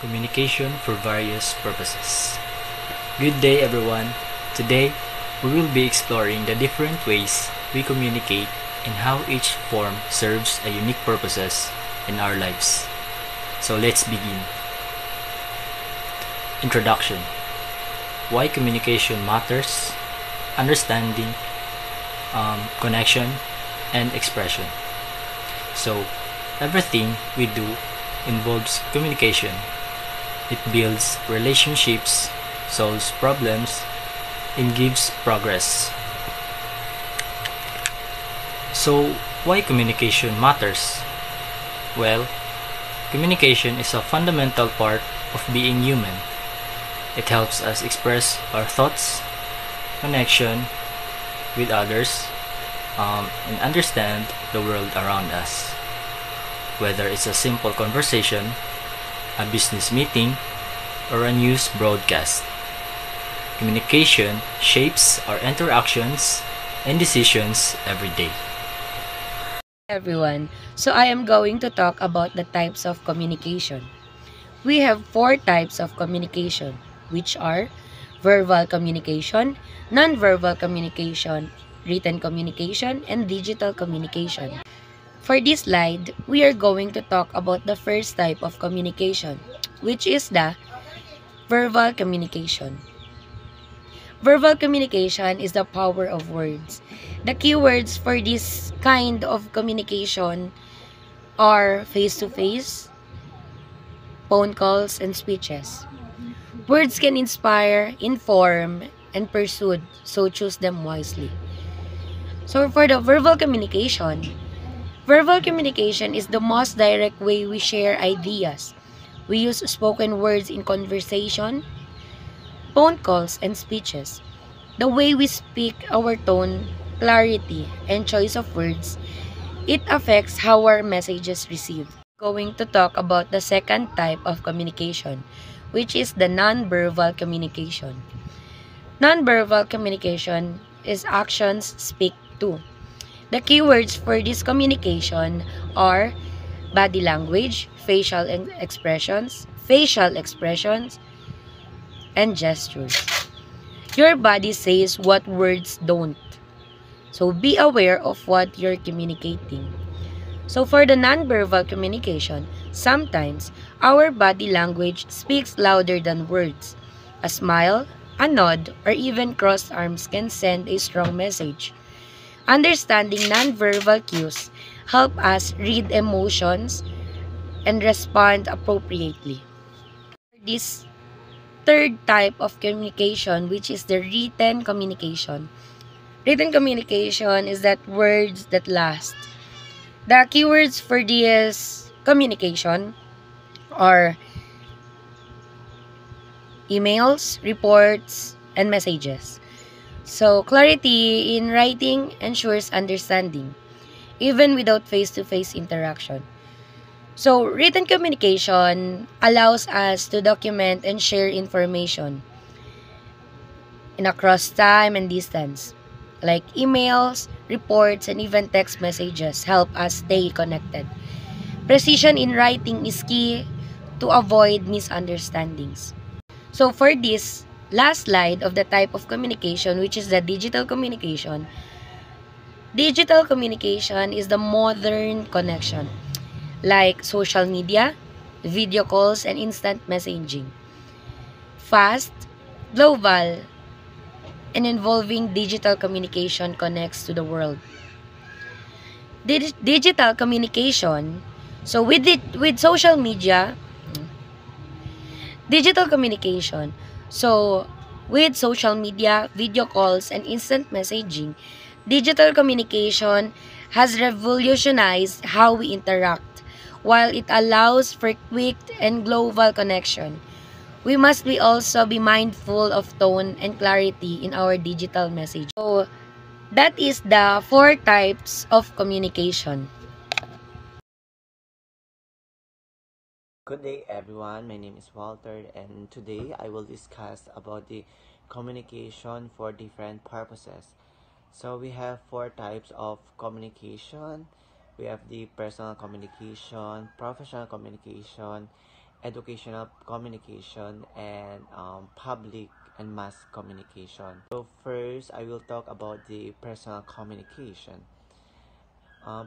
Communication for various purposes. Good day everyone. Today, we will be exploring the different ways we communicate and how each form serves a unique purposes in our lives. So let's begin. Introduction. Why communication matters, understanding, connection, and expression. So, everything we do involves communication. It builds relationships, solves problems, and gives progress. So, why communication matters? Well, communication is a fundamental part of being human. It helps us express our thoughts, connection with others, and understand the world around us. Whether it's a simple conversation, a business meeting, or a news broadcast, communication shapes our interactions and decisions every day. Everyone. So I am going to talk about the types of communication. We have four types of communication, which are verbal communication, non-verbal communication, written communication, and digital communication. For this slide, we are going to talk about the first type of communication, which is the verbal communication. Verbal communication is the power of words. The keywords for this kind of communication are face-to-face, phone calls, and speeches. Words can inspire, inform, and persuade, so choose them wisely. So for the verbal communication is the most direct way we share ideas. We use spoken words in conversation, phone calls, and speeches. The way we speak, our tone, clarity, and choice of words, it affects how our messages received. Going to talk about the second type of communication, which is the non-verbal communication. Non-verbal communication is actions speak to. The keywords for this communication are body language, facial expressions, and gestures. Your body says what words don't. So be aware of what you're communicating. So for the nonverbal communication, sometimes our body language speaks louder than words. A smile, a nod, or even crossed arms can send a strong message. Understanding nonverbal cues help us read emotions and respond appropriately. This third type of communication, which is the written communication. Written communication is that words that last. The keywords for this communication are emails, reports, and messages. So, clarity in writing ensures understanding, even without face-to-face interaction. So, written communication allows us to document and share information in across time and distance. Like emails, reports, and even text messages help us stay connected. Precision in writing is key to avoid misunderstandings. So for this last slide of the type of communication, which is the digital communication is the modern connection, like social media, video calls, and instant messaging. Fast, global, and involving digital communication connects to the world. Digital communication, so with social media, digital communication. So, with social media, video calls, and instant messaging, digital communication has revolutionized how we interact. While it allows for quick and global connection, we must also be mindful of tone and clarity in our digital message. So, that is the four types of communication. Good day everyone, my name is Walter and today I will discuss about the communication for different purposes. So we have four types of communication. We have the personal communication, professional communication, educational communication, and public and mass communication. So first, I will talk about the personal communication.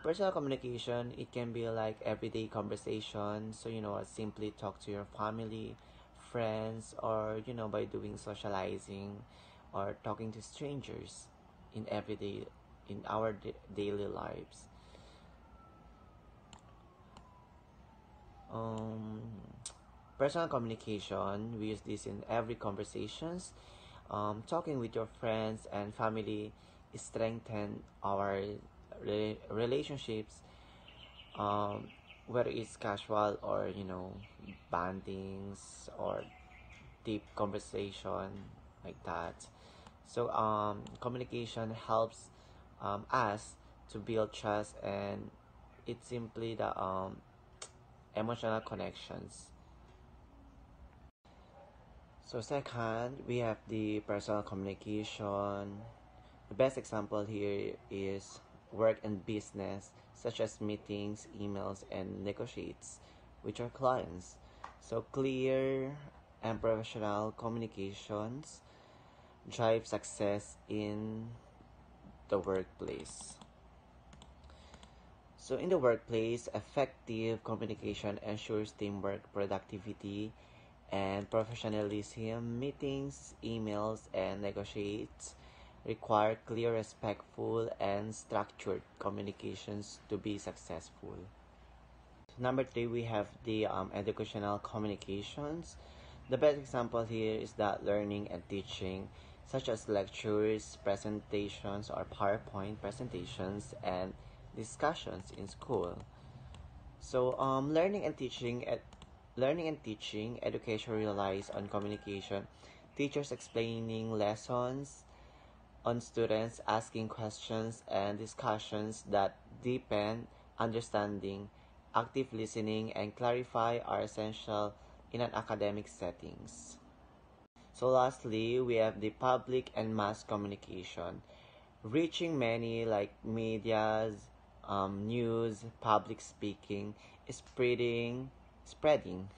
Personal communication, it can be like everyday conversation. So, simply talk to your family, friends, or, by doing socializing or talking to strangers in our daily lives. Um, Personal communication, we use this in every conversations. Talking with your friends and family strengthen our relationships, um, whether it's casual or bandings or deep conversation like that. So communication helps us to build trust, and it's simply the emotional connections. So second, we have the personal communication. The best example here is work and business, such as meetings, emails, and negotiates with your clients. So clear and professional communications drive success in the workplace. So in the workplace, effective communication ensures teamwork, productivity, and professionalism. Meetings, emails, and negotiates require clear, respectful, and structured communications to be successful. Number three, we have the educational communications. The best example here is that learning and teaching, such as lectures, presentations, or PowerPoint presentations, and discussions in school. So, learning and teaching education relies on communication. Teachers explaining lessons, on students asking questions, and discussions that deepen understanding. Active listening and clarify are essential in an academic settings. So lastly, we have the public and mass communication. Reaching many like medias, news, public speaking, spreading, spreading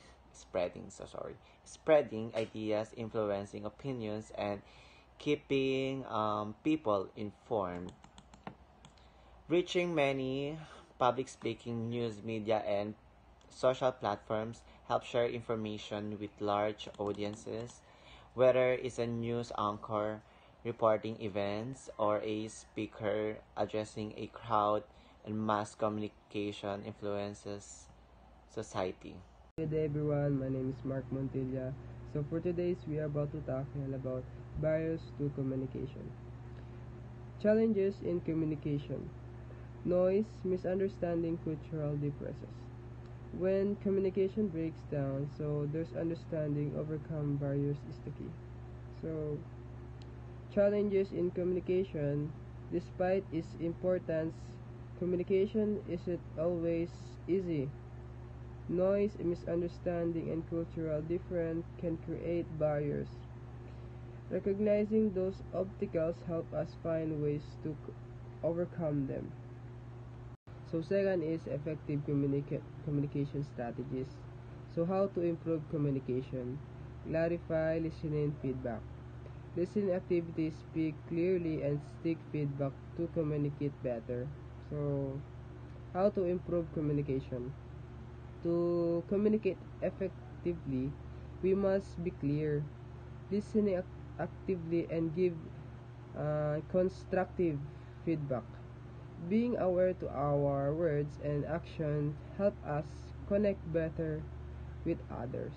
ideas, influencing opinions, and keeping people informed. Reaching many public speaking, news, media, and social platforms help share information with large audiences, whether it's a news anchor reporting events or a speaker addressing a crowd, and mass communication influences society. Good day everyone, my name is Mark Montilla. So for today's we are about to tackle about barriers to communication. Challenges in communication. Noise, misunderstanding, cultural differences. When communication breaks down, so there's understanding, overcome barriers is the key. So challenges in communication, despite its importance, communication isn't always easy. Noise, misunderstanding, and cultural difference can create barriers. Recognizing those obstacles help us find ways to overcome them. So second is effective communication strategies. So how to improve communication? Clarify, listening, feedback. Listening activities, speak clearly and seek feedback to communicate better. So how to improve communication? To communicate effectively, we must be clear, listening actively, and give constructive feedback. Being aware to our words and actions help us connect better with others.